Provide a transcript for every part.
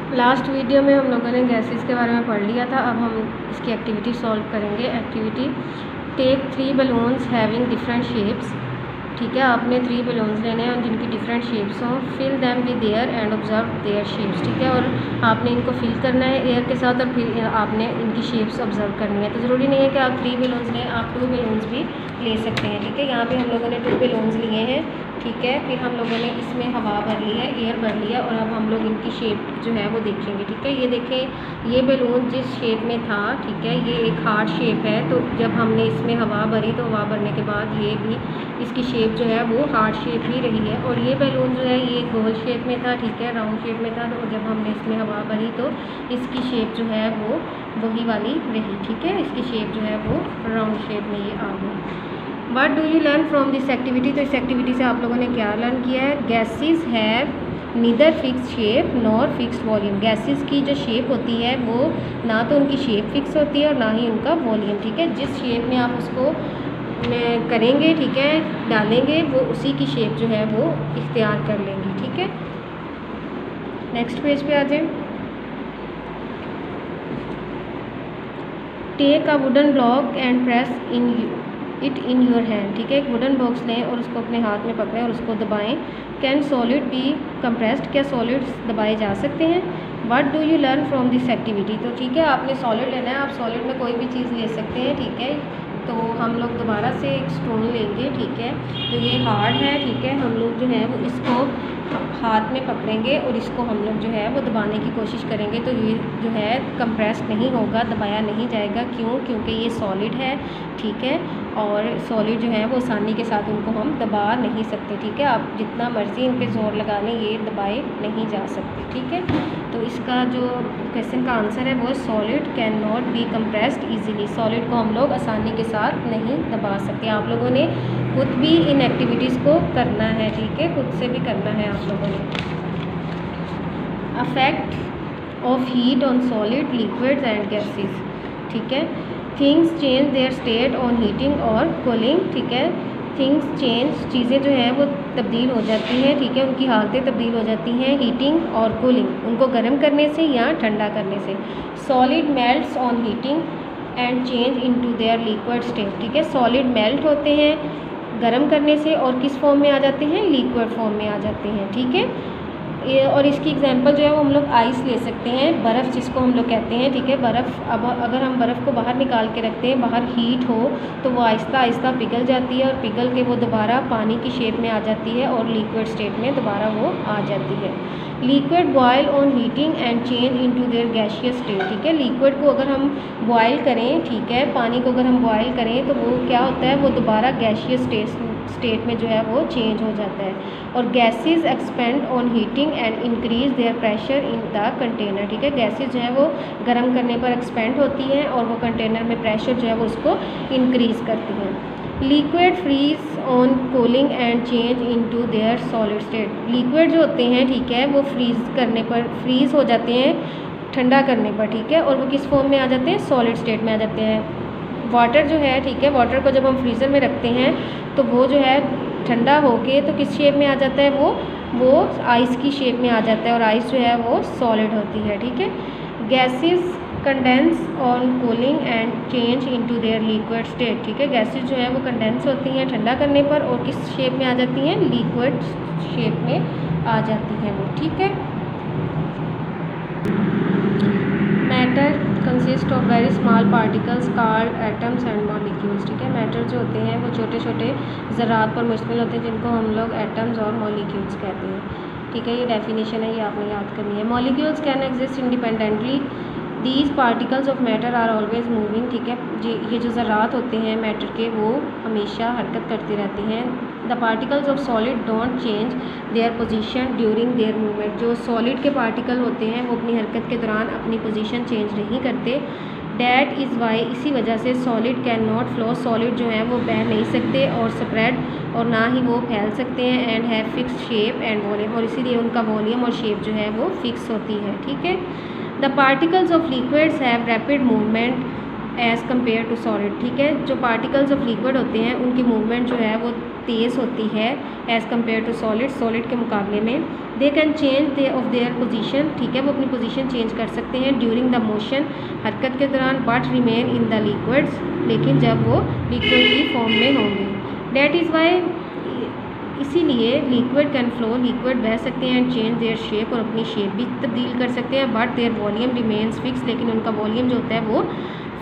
Last video में हम लोगों ने गैसेस के बारे में पढ़ लिया था। अब हम इसकी एक्टिविटी सॉल्व करेंगे। Activity, take 3 balloons having different shapes. ठीक है, आपने 3 बलून्स लेने हैं जिनकी डिफरेंट शेप्स हों। Fill them with air and observe their shapes. ठीक है, और आपने इनको फिल करना है एयर के साथ और फिर आपने इनकी शेप्स ऑब्जर्व करनी है। तो ज़रूरी नहीं है कि आप 3 बलून्स लें, आप 2 बलून्स भी ले सकते हैं। ठीक है, यहाँ पे हम लोगों ने 2 बलून्स लिए हैं। ठीक है, फिर हम लोगों ने इसमें हवा भर ली है, एयर भर लिया, और अब हम लोग इनकी शेप जो है वो देखेंगे। ठीक है, ये देखें, ये बलून जिस शेप में था, ठीक है, ये एक हार्ट शेप है। तो जब हमने इसमें हवा भरी तो हवा भरने के बाद ये भी इसकी शेप जो है वो हार्ट शेप ही रही है। और ये बलून जो है ये गोल शेप में था, ठीक है, राउंड शेप में था। तो जब हमने इसमें हवा भरी तो इसकी शेप जो है वो वही वाली रही। ठीक है, इसकी शेप जो है वो राउंड शेप में ये आ गई। What do you learn from this activity? तो इस एक्टिविटी से आप लोगों ने क्या लर्न किया है? Gases have neither fix shape nor fixed volume. Gases की जो शेप होती है वो ना तो उनकी शेप फिक्स होती है और ना ही उनका वॉल्यूम। ठीक है, जिस शेप में आप उसको करेंगे, ठीक है, डालेंगे, वो उसी की शेप जो है वो इख्तियार कर लेंगी। ठीक है, नेक्स्ट पेज पे आ जाए। Take a wooden block and press it in your hand. ठीक है, एक वुडन बॉक्स लें और उसको अपने हाथ में पकड़ें और उसको दबाएं। Can solid B compressed? क्या सॉलिड्स दबाए जा सकते हैं? What do you learn from this activity? तो ठीक है, आपने सॉलिड लेना है, आप सॉलिड में कोई भी चीज़ ले सकते हैं। ठीक है, तो हम लोग दोबारा से एक स्टोन लेंगे। ठीक है, तो ये हार्ड है। ठीक है, हम लोग जो है वो इसको हाथ में पकड़ेंगे और इसको हम लोग जो है वो दबाने की कोशिश करेंगे। तो ये जो है कंप्रेस्ड नहीं होगा, दबाया नहीं जाएगा। क्यों? क्योंकि ये सॉलिड है। ठीक है, और सॉलिड जो है वो आसानी के साथ उनको हम दबा नहीं सकते। ठीक है, आप जितना मर्ज़ी इन पे ज़ोर लगा लें, ये दबाए नहीं जा सकते। ठीक है, तो इसका जो क्वेश्चन का आंसर है वो solid can not be compressed easily. Solid को हम लोग आसानी के साथ नहीं दबा सकते। आप लोगों ने खुद भी इन एक्टिविटीज़ को करना है। ठीक है, खुद से भी करना है आप लोगों ने। Affect of heat on solid, liquids and gases. ठीक है, things change their state on heating और कूलिंग। ठीक है, थिंग्स चेंज, चीज़ें जो हैं वो तब्दील हो जाती हैं। ठीक है, उनकी हालतें तब्दील हो जाती हैं हीटिंग और कूलिंग, उनको गर्म करने से या ठंडा करने से। Solid melts on heating and change into there liquid state. ठीक है, सॉलिड मेल्ट होते हैं गर्म करने से और किस फॉर्म में आ जाते हैं? लिक्विड फॉर्म में आ जाते हैं। ठीक है, और इसकी एग्जांपल जो है वो हम लोग आइस ले सकते हैं, बर्फ़ जिसको हम लोग कहते हैं। ठीक है, बर्फ़, अब अगर हम बर्फ़ को बाहर निकाल के रखते हैं, बाहर हीट हो, तो वो आहिस्ता आहिस्ता पिघल जाती है और पिघल के वो दोबारा पानी की शेप में आ जाती है और लिक्विड स्टेट में दोबारा वो आ जाती है। Liquid boil on heating and change into their gaseous state. ठीक है, लिक्विड को अगर हम बॉयल करें, ठीक है, पानी को अगर हम बॉयल करें तो वो क्या होता है? वो दोबारा गैसियस स्टेट में जो है वो चेंज हो जाता है। और gases expand on heating and increase their pressure in the container. ठीक है, गैसेस जो है वो गर्म करने पर एक्सपेंड होती हैं और वो कंटेनर में प्रेशर जो है वो उसको इंक्रीज़ करती हैं। Liquid freeze on cooling and change into their solid state. Liquid जो होते हैं, ठीक है, वो फ्रीज़ करने पर फ्रीज़ हो जाते हैं, ठंडा करने पर। ठीक है, और वो किस फॉर्म में आ जाते हैं? सॉलिड स्टेट में आ जाते हैं। वाटर जो है, ठीक है, वाटर को जब हम फ्रीज़र में रखते हैं तो वो जो है ठंडा होके तो किस शेप में आ जाता है? वो आइस की शेप में आ जाता है और आइस जो है वो सॉलिड होती है। ठीक है, gases condense on cooling and change into there liquid state. ठीक है, गैसेस जो है वो कंडेंस होती हैं ठंडा करने पर और किस शेप में आ जाती हैं? लिक्विड शेप में आ जाती हैं वो। ठीक है, matter consist of very small particles called atoms and molecules. ठीक है, मैटर जो होते हैं वो छोटे छोटे ज़रात पर मुश्तमिल होते हैं जिनको हम लोग एटम्स और मॉलिक्यूल्स कहते हैं। ठीक है, ये डेफिनेशन है, ये आपने याद करनी है। Molecules can exist independently, these particles of matter are always moving. ठीक है, ये जो ज़रात होते हैं मैटर के वो हमेशा हरकत करती रहती हैं। The particles of solid don't change their position during their movement. जो सॉलिड के पार्टिकल होते हैं वो अपनी हरकत के दौरान अपनी पोजीशन चेंज नहीं करते। डैट इज़ वाई, इसी वजह से solid can not flow, solid जो है वो बह नहीं सकते और स्प्रेड, और ना ही वो फैल सकते हैं। And have fix shape and volume, और इसीलिए उनका वॉल्यूम और शेप जो है वो फिक्स होती है। ठीक है, the particles of liquids have rapid movement as compare to solid, ठीक है। जो पार्टिकल्स ऑफ लिक्विड होते हैं उनकी मूवमेंट जो है वो तेज़ होती है एज़ कम्पेयर टू सॉलिड के मुकाबले में। They can change of their position, ठीक है, वो अपनी पोजीशन चेंज कर सकते हैं ड्यूरिंग द मोशन, हरकत के दौरान, but remain in the liquids, लेकिन जब वो लिक्विड की फॉर्म में होंगे। डैट इज़ वाई, इसीलिए लिक्विड कैन फ्लो, लिक्विड बह सकते हैं एंड चेंज देयर शेप, और अपनी शेप भी तब्दील कर सकते हैं, but there volume remains fix, लेकिन उनका वॉल्यूम जो होता है वो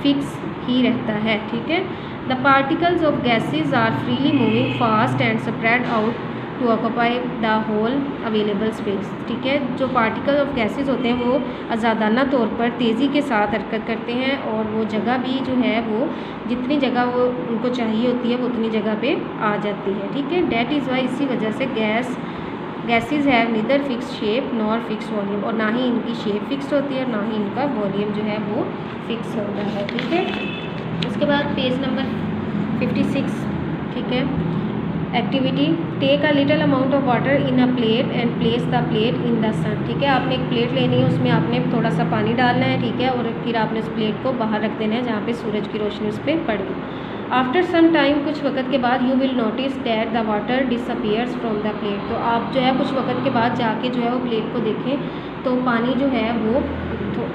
फिक्स ही रहता है, ठीक है। The particles of gases are freely moving fast and spread out to occupy the whole available space, ठीक है। जो पार्टिकल ऑफ गैसेज होते हैं वो आज़ादाना तौर पर तेज़ी के साथ हरकत करते हैं, और वो जगह भी जो है वो जितनी जगह वो उनको चाहिए होती है वो उतनी जगह पे आ जाती है, ठीक है। डैट इज़ वाई, इसी वजह से gases have neither fix shape nor fix volume, और ना ही इनकी शेप फिक्स होती है और ना ही इनका वॉल्यूम जो है वो फिक्स होता है, ठीक है। उसके बाद पेज नंबर 56, ठीक है। Activity, take a little amount of water in a plate and place the plate in the sun, ठीक है। आपने एक प्लेट लेनी है, उसमें आपने थोड़ा सा पानी डालना है, ठीक है, और फिर आपने उस प्लेट को बाहर रख देना है जहाँ पे सूरज की रोशनी उस पर पड़े। आफ्टर सम टाइम, कुछ वक्त के बाद, you will notice that the water disappears from the plate, तो आप जो है कुछ वक्त के बाद जाके जो है वो प्लेट को देखें तो पानी जो है वो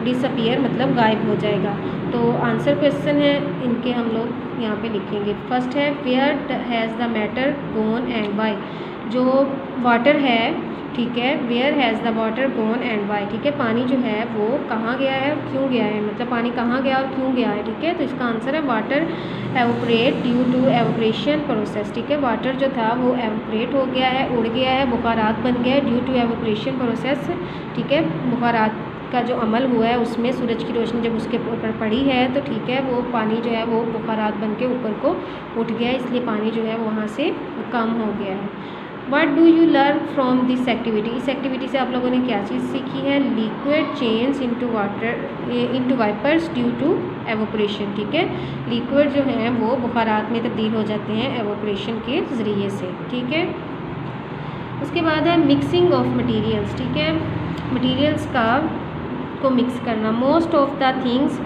डिसअपियर मतलब गायब हो जाएगा। तो आंसर क्वेश्चन है इनके हम लोग यहाँ पे लिखेंगे। फर्स्ट है where has the matter gone and why, जो वाटर है, ठीक है, where has the water gone and why, ठीक है, पानी जो है वो कहाँ गया है और क्यों गया है, मतलब पानी कहाँ गया और क्यों गया है, ठीक है। तो इसका आंसर है water evaporate due to evaporation process, ठीक है। वाटर जो था वो एवोपरेट हो गया है, उड़ गया है, बुखारात बन गया है ड्यू टू एवोपरेशन प्रोसेस, ठीक है। बुखारात का जो अमल हुआ है उसमें सूरज की रोशनी जब उसके ऊपर पड़ी है तो ठीक है वो पानी जो है वो बुखारात बन के ऊपर को उठ गया है, इसलिए पानी जो है वहाँ से कम हो गया है। What do you learn from this activity, इस एक्टिविटी से आप लोगों ने क्या चीज़ सीखी है। Liquid change into vapours due to evaporation, ठीक है। लिक्विड जो है वो बुखारात में तब्दील हो जाते हैं एवोपरेशन के ज़रिए से, ठीक है। उसके बाद है मिक्सिंग ऑफ मटीरियल्स, ठीक है, मटीरियल्स को मिक्स करना। Most of the things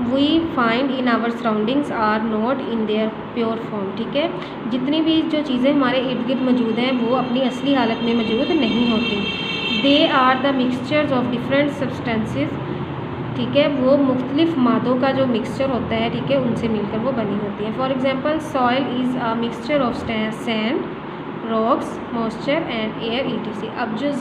we find in our surroundings are not in their pure form, ठीक है। जितनी भी जो चीज़ें हमारे इर्द गिर्द मौजूद हैं वो अपनी असली हालत में मौजूद नहीं होती। They are the mixtures of different substances, ठीक है, वो मुख्तलिफ मादों का जो मिक्सचर होता है, ठीक है, उनसे मिलकर वो बनी होती है। For example soil is a mixture of sand, rocks, moisture and air etc। अब जो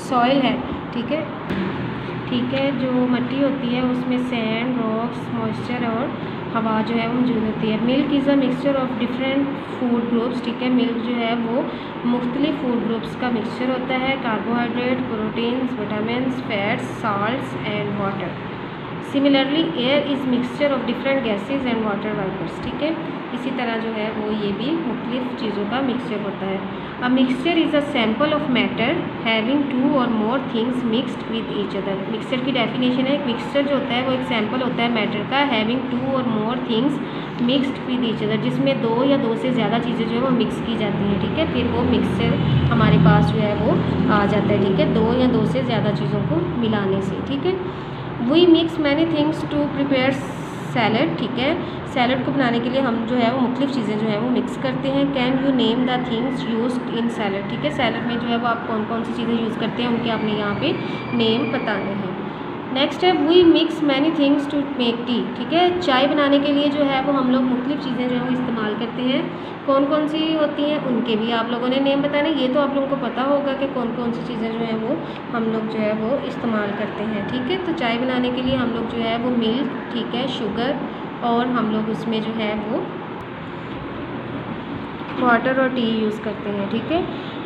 सॉइल है, ठीक है, जो मट्टी होती है उसमें सैंड, रॉक्स, मॉइस्चर और हवा जो है वो मौजूद होती है। Milk is a mixture of different food groups, ठीक है, मिल्क जो है वो मुख्तलिफ फूड ग्रुप्स का मिक्सचर होता है। Carbohydrate, proteins, vitamins, fats, salts and water. Similarly air is mixture of different gases and water vapours, ठीक है, इसी तरह जो है वो ये भी मुख्तलिफ चीज़ों का मिक्सचर होता है। A mixture is a sample of matter having two or more things mixed with each other. Mixture की डेफिनेशन है, मिक्सचर जो होता है वो एक सैम्पल होता है मैटर का, having two or more things mixed with each other, जिसमें दो या दो से ज़्यादा चीज़ें जो है वो मिक्स की जाती हैं, ठीक है, फिर वो मिक्सचर हमारे पास जो है वो आ जाता है, ठीक है, दो या दो से ज़्यादा चीज़ों को मिलाने से, ठीक है। We mix many things to prepare salad, ठीक है, सैलड को बनाने के लिए हम जो है वो मुख्तलिफ चीज़ें जो है वो मिक्स करते हैं। Can you name the things used in salad, ठीक है, सैलड में जो है वो आप कौन कौन सी चीज़ें यूज़ करते हैं उनके आपने यहाँ पे नेम बताने हैं। नेक्स्ट है we mix many things to make tea, ठीक है, चाय बनाने के लिए जो है वो हम लोग मुख्तलिफ चीज़ें जो है वो इस्तेमाल करते हैं। कौन कौन सी होती हैं उनके भी आप लोगों ने नेम बताने, ये तो आप लोगों को पता होगा कि कौन कौन सी चीज़ें जो है वो हम लोग जो है वो इस्तेमाल करते हैं, ठीक है। तो चाय बनाने के लिए हम लोग जो है वो मिल्क, ठीक है, शुगर, और हम लोग उसमें जो है वो वाटर और टी यूज़ करते हैं, ठीक है।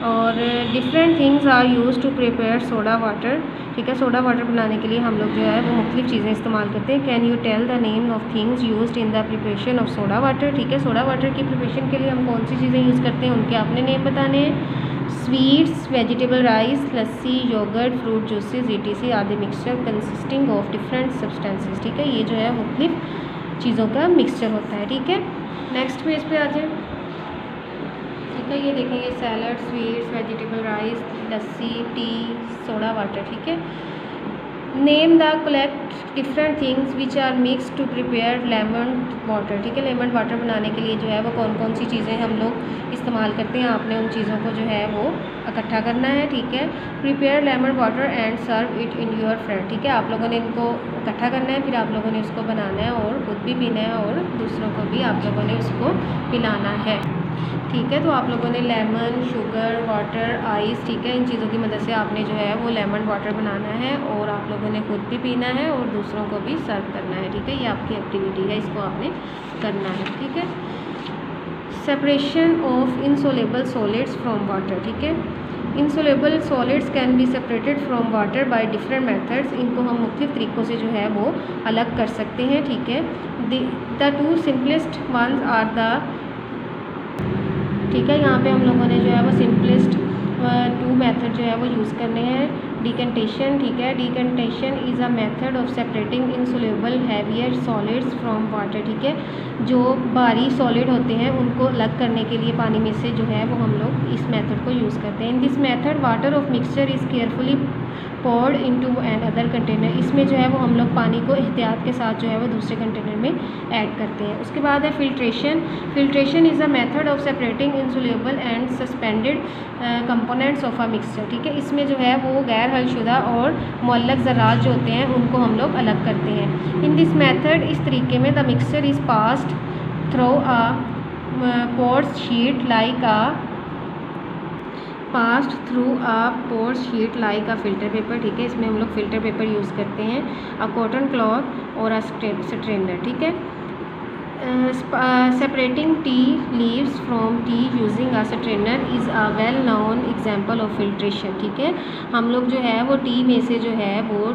और different things are use to prepare soda water, ठीक है, सोडा वाटर बनाने के लिए हम लोग जो है वो मुख्तलिफ चीज़ें इस्तेमाल करते हैं। Can you tell the name of things used in the preparation of soda water, ठीक है, सोडा वाटर की प्रिपरेशन के लिए हम कौन सी चीज़ें यूज़ करते हैं उनके आपने नेम बताने हैं। स्वीट्स, वेजिटेबल राइस, लस्सी, योगर्ट, फ्रूट जूसेस etc आदि mixture consisting of different substances, ठीक है, ये जो है मुख्तलिफ चीज़ों का मिक्सचर होता है, ठीक है। नेक्स्ट पेज पे आ जाए, ठीक है, ये देखेंगे salad, sweets, vegetable rice, lassi, tea, soda water, ठीक है। Name the collect different things which are mix to prepare lemon water, ठीक है। लेमन वाटर बनाने के लिए जो है वो कौन कौन सी चीज़ें हम लोग इस्तेमाल करते हैं, आपने उन चीज़ों को जो है वो इकट्ठा करना है, ठीक है। Prepare lemon water and serve it in your friend, ठीक है। आप लोगों ने इनको इकट्ठा करना है, फिर आप लोगों ने उसको बनाना है और खुद भी पीना है और दूसरों को भी आप लोगों ने उसको पिलाना है, ठीक है। तो आप लोगों ने लेमन, शुगर, वाटर, आइस, ठीक है, इन चीज़ों की मदद से आपने जो है वो लेमन वाटर बनाना है और आप लोगों ने खुद भी पीना है और दूसरों को भी सर्व करना है, ठीक है। ये आपकी एक्टिविटी है, इसको आपने करना है, ठीक है। Separation of insoluble solids from water, ठीक है। Insoluble solids can be separated from water by different methods, इनको हम मुख्तलिफ तरीक़ों से जो है वो अलग कर सकते हैं, ठीक है। The two simplest ones are the, ठीक है, यहाँ पे हम लोगों ने जो है वो सिंपलेस्ट टू मेथड जो है वो यूज़ करने हैं। डिकेंटेशन, ठीक है, decantation is a method of separating insoluble heavier solids from water, ठीक है। जो भारी सॉलिड होते हैं उनको अलग करने के लिए पानी में से जो है वो हम लोग इस मेथड को यूज़ करते हैं। In this method water of mixture is carefully poured into another container, इसमें जो है वो हम लोग पानी को एहतियात के साथ जो है वो दूसरे कंटेनर में ऐड करते हैं। उसके बाद है filtration. Filtration is a method of separating insoluble and suspended components of a mixture, ठीक है। इसमें जो है वो गैर हलशुदा और मुअल्लक ज़रात जो होते हैं उनको हम लोग अलग करते हैं। इन दिस मेथड, इस तरीके में, the mixture is passed through a pores sheet like a filter paper, ठीक है। इसमें हम लोग फ़िल्टर पेपर यूज़ करते हैं। अ कॉटन क्लॉथ और अ स्ट्रेनर, ठीक है। Separating tea leaves from T using a strainer is a well known example of filtration, ठीक है। हम लोग जो है वो टी में से जो है वो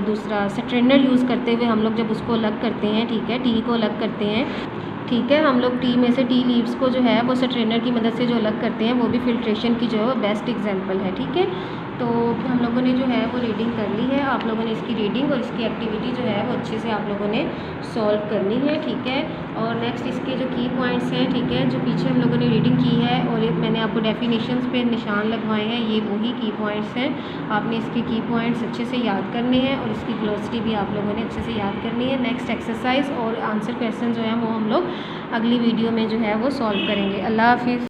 दूसरा स्ट्रेनर यूज़ करते हुए हम लोग जब उसको अलग करते हैं, ठीक है, टी को अलग करते हैं, ठीक है, हम लोग टी में से टी लीव्स को जो है वो स्ट्रेनर की मदद से जो अलग करते हैं वो भी फिल्ट्रेशन की जो है बेस्ट एग्जांपल है, ठीक है। तो हम लोगों ने जो है वो रीडिंग कर ली है, आप लोगों ने इसकी रीडिंग और इसकी एक्टिविटी जो है वो अच्छे से आप लोगों ने सॉल्व करनी है, ठीक है। और नेक्स्ट इसके जो की पॉइंट्स हैं, ठीक है, जो पीछे हम लोगों ने रीडिंग की है और एक मैंने आपको डेफिनेशंस पे निशान लगवाए हैं, ये वही की पॉइंट्स हैं। आपने इसके की पॉइंट्स अच्छे से याद करने हैं और इसकी ग्लोसरी भी आप लोगों ने अच्छे से याद करनी है। नेक्स्ट एक्सरसाइज और आंसर क्वेश्चन जो है वो हम लोग अगली वीडियो में जो है वो सॉल्व करेंगे। अल्लाह हाफिज़।